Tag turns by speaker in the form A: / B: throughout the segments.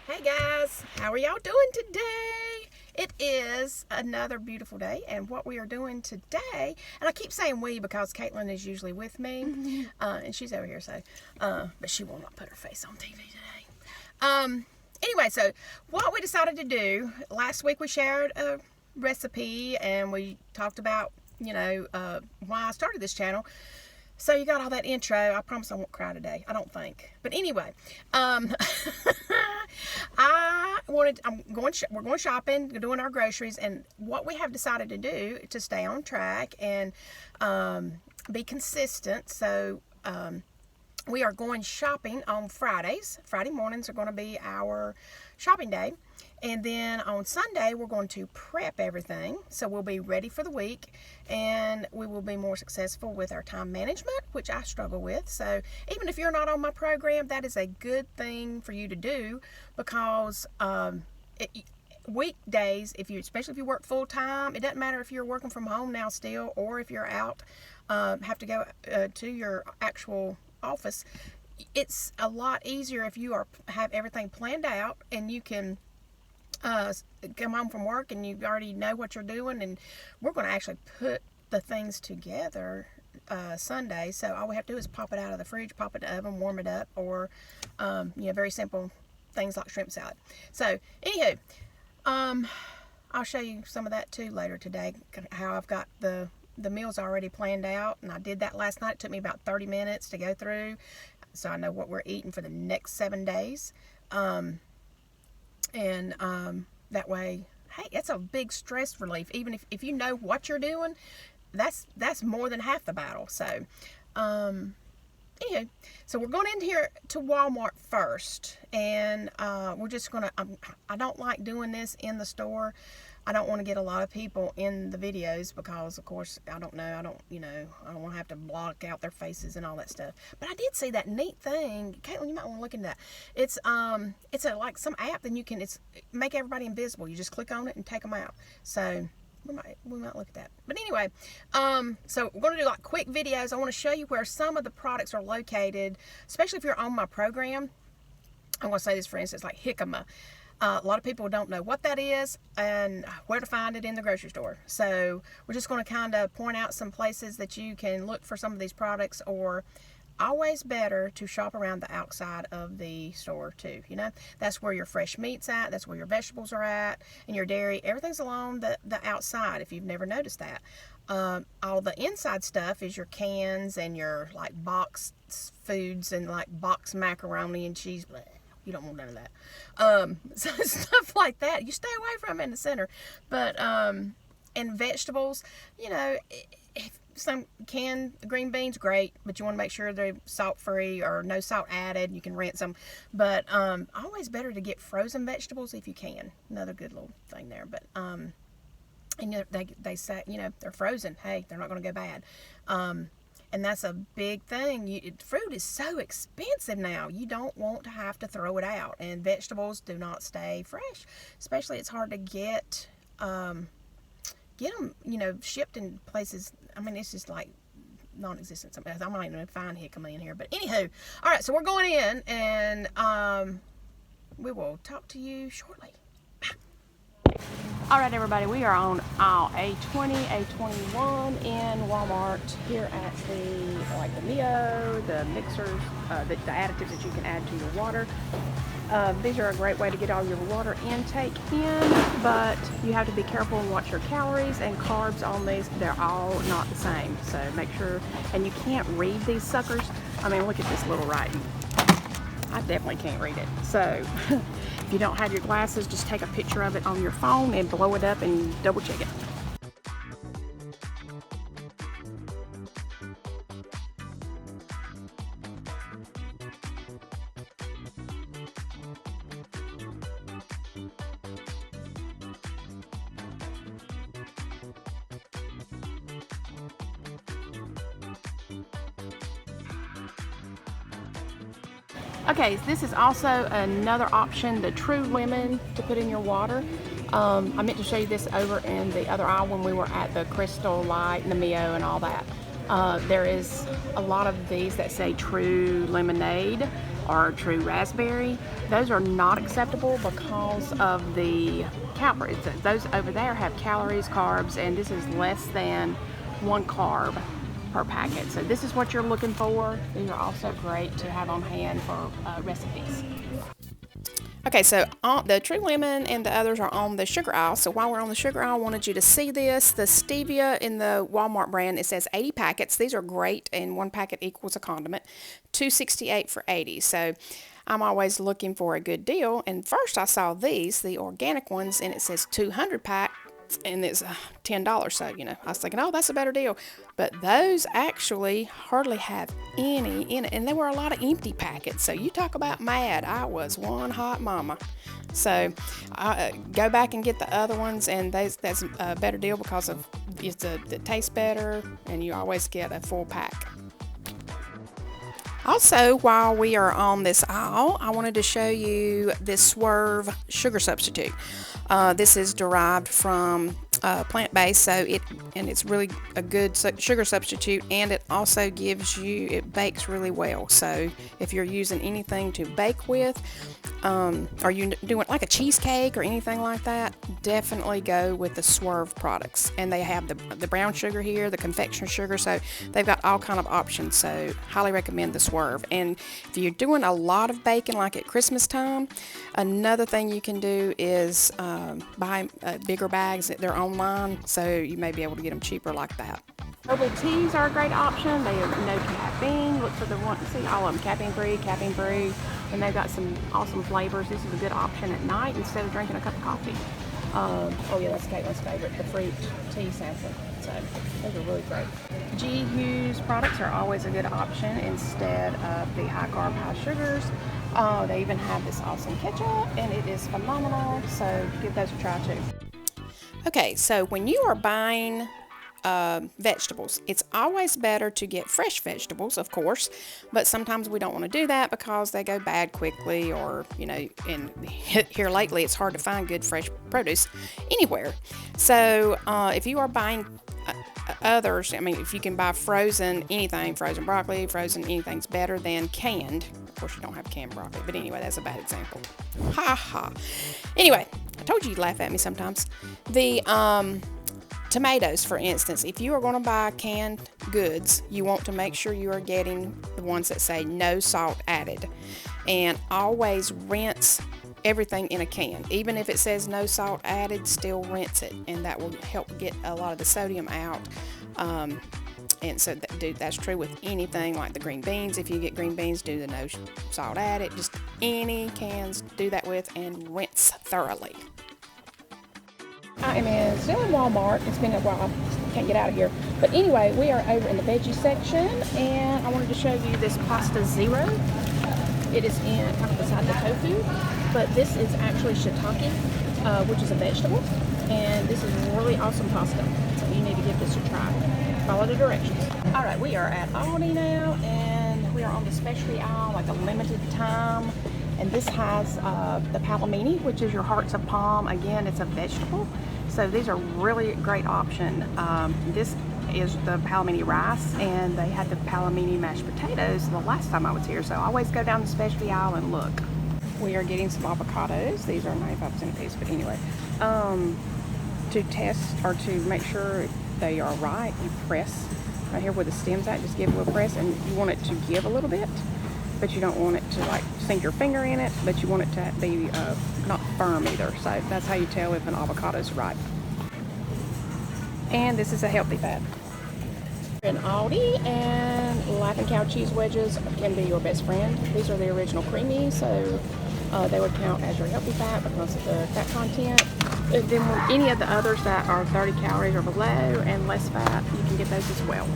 A: Hey guys, how are y'all doing today? It is another beautiful day, and what we are doing today, and I keep saying we because Caitlin is usually with me, and she's over here, so, but she will not put her face on TV today. Anyway, so what we decided to do, last week we shared a recipe, and we talked about, why I started this channel. So you got all that intro. I promise I won't cry today. I don't think. But anyway, we're going shopping, doing our groceries, and what we have decided to do to stay on track and be consistent. So we are going shopping on Fridays. Friday mornings are going to be our shopping day. And then on Sunday, we're going to prep everything. So we'll be ready for the week, and we will be more successful with our time management, which I struggle with. So even if you're not on my program, that is a good thing for you to do, because weekdays, especially if you work full time, it doesn't matter if you're working from home now still, or if you're out, have to go to your actual office. It's a lot easier if you have everything planned out, and you can come home from work and you already know what you're doing. And we're going to actually put the things together Sunday, so all we have to do is pop it out of the fridge, pop it in the oven, warm it up, or very simple things like shrimp salad. So anywho, I'll show you some of that too later today, how I've got the meals already planned out, and I did that last night. It took me about 30 minutes to go through, so I know what we're eating for the next 7 days. That way, hey, it's a big stress relief. Even if you know what you're doing, that's more than half the battle. So, anyway, so we're going in here to Walmart first, and we're just gonna. I don't like doing this in the store. I don't want to get a lot of people in the videos because, of course, I don't want to have to block out their faces and all that stuff. But I did see that neat thing. Caitlin, you might want to look into that. It's like some app, then you can make everybody invisible. You just click on it and take them out. So we might look at that. But anyway, so we're going to do like quick videos. I want to show you where some of the products are located, especially if you're on my program. I'm going to say this, for instance, like jicama. A lot of people don't know what that is and where to find it in the grocery store. So we're just going to kind of point out some places that you can look for some of these products, or always better to shop around the outside of the store too. That's where your fresh meat's at. That's where your vegetables are at, and your dairy. Everything's along the outside, if you've never noticed that. All the inside stuff is your cans and your like boxed foods and like boxed macaroni and cheese. Bleh. You don't want none of that. So stuff like that, you stay away from in the center. But, and vegetables, some canned green beans, great, but you want to make sure they're salt-free or no salt added. You can rinse them. But, always better to get frozen vegetables if you can. Another good little thing there. But, and they say, they're frozen. Hey, they're not going to go bad. And that's a big thing. Fruit is so expensive now. You don't want to have to throw it out. And vegetables do not stay fresh. Especially, it's hard to get them, shipped in places. I mean, it's just like non-existent. I might even find jicama in here. But anywho, all right, so we're going in, and we will talk to you shortly. All right, everybody, we are on aisle A20, A21 in Walmart here at the Mio, the mixers, the additives that you can add to your water. These are a great way to get all your water intake in, but you have to be careful and watch your calories and carbs on these. They're all not the same, so make sure. And you can't read these suckers. I mean, look at this little writing. I definitely can't read it. So if you don't have your glasses, just take a picture of it on your phone and blow it up and double check it. Okay, this is also another option, the True Lemon, to put in your water. I meant to show you this over in the other aisle when we were at the Crystal Light and the Mio and all that. There is a lot of these that say True Lemonade, or true raspberry. Those are not acceptable because of the calories. Those over there have calories, carbs, and this is less than 1 carb per packet. So this is what you're looking for. These are also great to have on hand for recipes. Okay, so the True Lemon and the others are on the sugar aisle. So while we're on the sugar aisle, I wanted you to see this. The stevia in the Walmart brand, it says 80 packets. These are great, and 1 packet equals a condiment. $2.68 for 80. So I'm always looking for a good deal. And first I saw these, the organic ones, and it says 200 pack. And it's $10, so I was thinking, oh, that's a better deal. But those actually hardly have any in it, and there were a lot of empty packets. So you talk about mad. I was one hot mama. So go back and get the other ones, and that's a better deal because of it tastes better, and you always get a full pack. Also, while we are on this aisle, I wanted to show you this Swerve sugar substitute. This is derived from plant-based, so it's really a good sugar substitute, and it also it bakes really well. So if you're using anything to bake with, or you doing like a cheesecake or anything like that, definitely go with the Swerve products. And they have the brown sugar here, the confectioner sugar, so they've got all kind of options. So highly recommend the Swerve. And if you're doing a lot of baking, like at Christmas time, another thing you can do is buy bigger bags. They're online, so you may be able to get them cheaper like that. Herbal teas are a great option. They have no caffeine. Look for the one, see all of them, caffeine free, and they've got some awesome flavors. This is a good option at night instead of drinking a cup of coffee. Oh yeah, that's Caitlin's favorite, the fruit tea sample. So those are really great. G Hughes products are always a good option instead of the high carb, high sugars. They even have this awesome ketchup, and it is phenomenal. So give those a try too. Okay, so when you are buying vegetables, it's always better to get fresh vegetables, of course, but sometimes we don't want to do that because they go bad quickly, or and here lately it's hard to find good fresh produce anywhere. So if you are buying others, if you can buy frozen anything, frozen broccoli, frozen anything's better than canned. Of course, you don't have canned broccoli, but anyway, that's a bad example. Ha ha. Anyway, I told you you'd laugh at me sometimes. The tomatoes, for instance, if you are going to buy canned goods, you want to make sure you are getting the ones that say no salt added, and always rinse everything in a can. Even if it says no salt added, still rinse it, and that will help get a lot of the sodium out. And so that's true with anything like the green beans. If you get green beans, do the no salt added. Just any cans, do that with, and rinse thoroughly. I am still in Walmart. It's been a while. I can't get out of here. But anyway, we are over in the veggie section, and I wanted to show you this pasta zero. It is in kind of beside the tofu, but this is actually shiitake, which is a vegetable, and this is really awesome pasta. So you need to give this a try. Follow the directions. All right, we are at Audi now, and we are on the specialty aisle, like a limited time. And this has the palomini, which is your hearts of palm. Again, it's a vegetable, so these are really a great option. This is the palomini rice, and they had the palomini mashed potatoes the last time I was here, so I always go down the specialty aisle and look. We are getting some avocados. These are 95% a piece, but anyway, to test or to make sure they are right, you press right here where the stem's at. Just give a little press, and you want it to give a little bit, but you don't want it to like sink your finger in it, but you want it to be not firm either. So that's how you tell if an avocado is ripe. And this is a healthy fat. An Aldi, and Laughing Cow cheese wedges can be your best friend. These are the original Creamies, so they would count as your healthy fat because of the fat content. But then any of the others that are 30 calories or below and less fat, you can get those as well.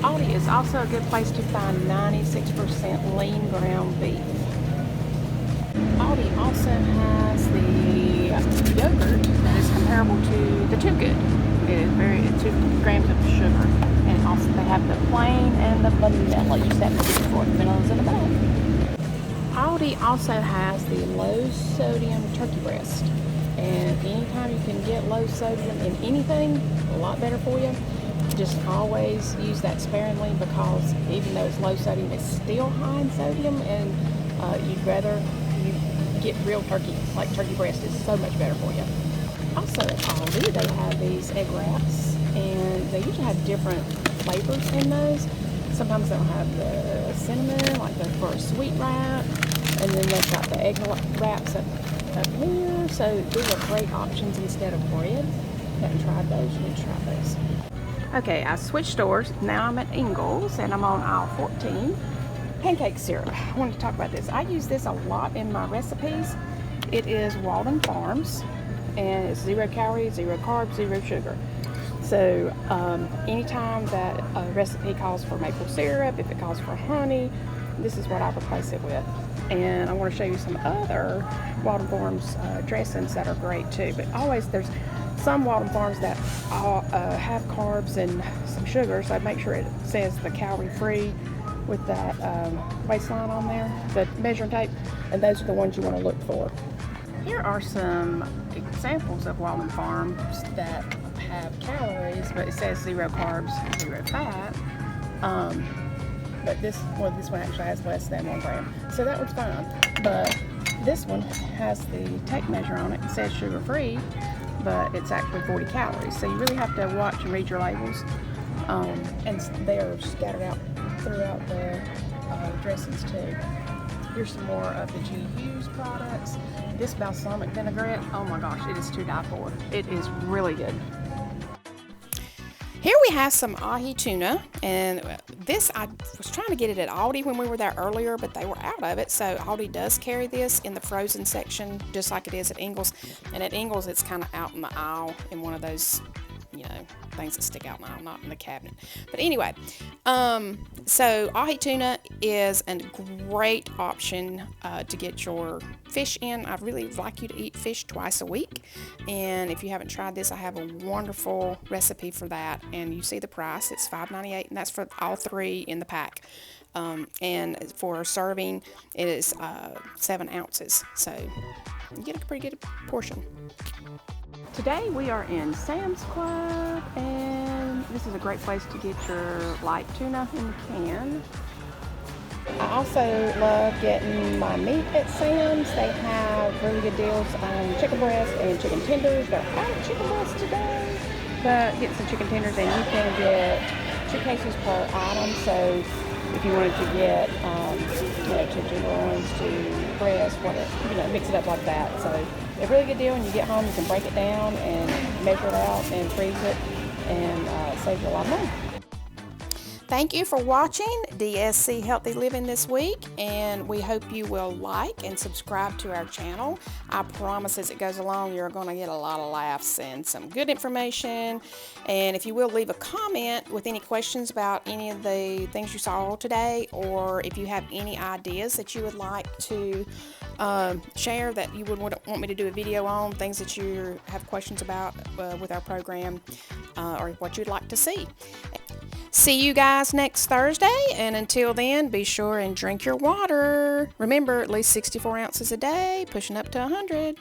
A: Audi is also a good place to find 96% lean ground beef. Audi also has the yogurt that is comparable to the Too Good. It is 2 grams of sugar, and also they have the plain and the vanilla. You just have to look for the vanilla's in the bag. Audi also has the low sodium turkey breast, and anytime you can get low sodium in anything, a lot better for you. just always use that sparingly, because even though it's low sodium, it's still high in sodium, and you'd rather you get real turkey, like turkey breast is so much better for you. Also at Aldi, they have these egg wraps, and they usually have different flavors in those. Sometimes they'll have the cinnamon, like for a sweet wrap, and then they've got the egg wraps up here. So these are great options instead of bread. If you haven't tried those, you need to try those. Okay, I switched stores. Now I'm at Ingles, and I'm on aisle 14. Pancake syrup. I wanted to talk about this. I use this a lot in my recipes. It is Wildland Farms, and it's 0 calories, 0 carbs, 0 sugar. So anytime that a recipe calls for maple syrup, if it calls for honey, this is what I replace it with. And I want to show you some other Wildland Farms dressings that are great too. But always there's some Wildland Farms that have carbs and some sugar, so I make sure it says the calorie free with that waistline on there, the measuring tape, and those are the ones you want to look for. Here are some examples of Wildland Farms that have calories, but it says 0 carbs, 0 fat. But this one actually has less than 1 gram, so that one's fine. But this one has the tape measure on it. It says sugar free, but it's actually 40 calories. So you really have to watch and read your labels, and they are scattered out throughout the dressings too. Here's some more of the G. Hughes products. This balsamic vinaigrette, oh my gosh, it is to die for. It is really good. Here we have some ahi tuna, and this, I was trying to get it at Audi when we were there earlier, but they were out of it. So Audi does carry this in the frozen section, just like it is at Ingles. And at Ingles, it's kind of out in the aisle in one of those, you know, things that stick out in the aisle, not in the cabinet. But anyway, so ahi tuna is a great option to get your fish in. I really like you to eat fish twice a week, and if you haven't tried this, I have a wonderful recipe for that, and you see the price. It's $5.98, and that's for all 3 in the pack. And for serving, it is 7 ounces, so you get a pretty good portion. Today we are in Sam's Club, and this is a great place to get your light tuna in the can. I also love getting my meat at Sam's. They have really good deals on chicken breast and chicken tenders. They're out of chicken breast today, but get some chicken tenders, and you can get 2 cases per item. So if you wanted to get, you know, to tenderloins, to breast, whatever, you know, mix it up like that. So a really good deal. When you get home, you can break it down and measure it out and freeze it, and save you a lot of money. Thank you for watching DSC Healthy Living this week, and we hope you will like and subscribe to our channel. I promise as it goes along, you're going to get a lot of laughs and some good information. And if you will, leave a comment with any questions about any of the things you saw today, or if you have any ideas that you would like to share that you would want me to do a video on, things that you have questions about with our program, or what you'd like to see. See you guys next Thursday, and until then, be sure and drink your water. Remember, at least 64 ounces a day, pushing up to 100.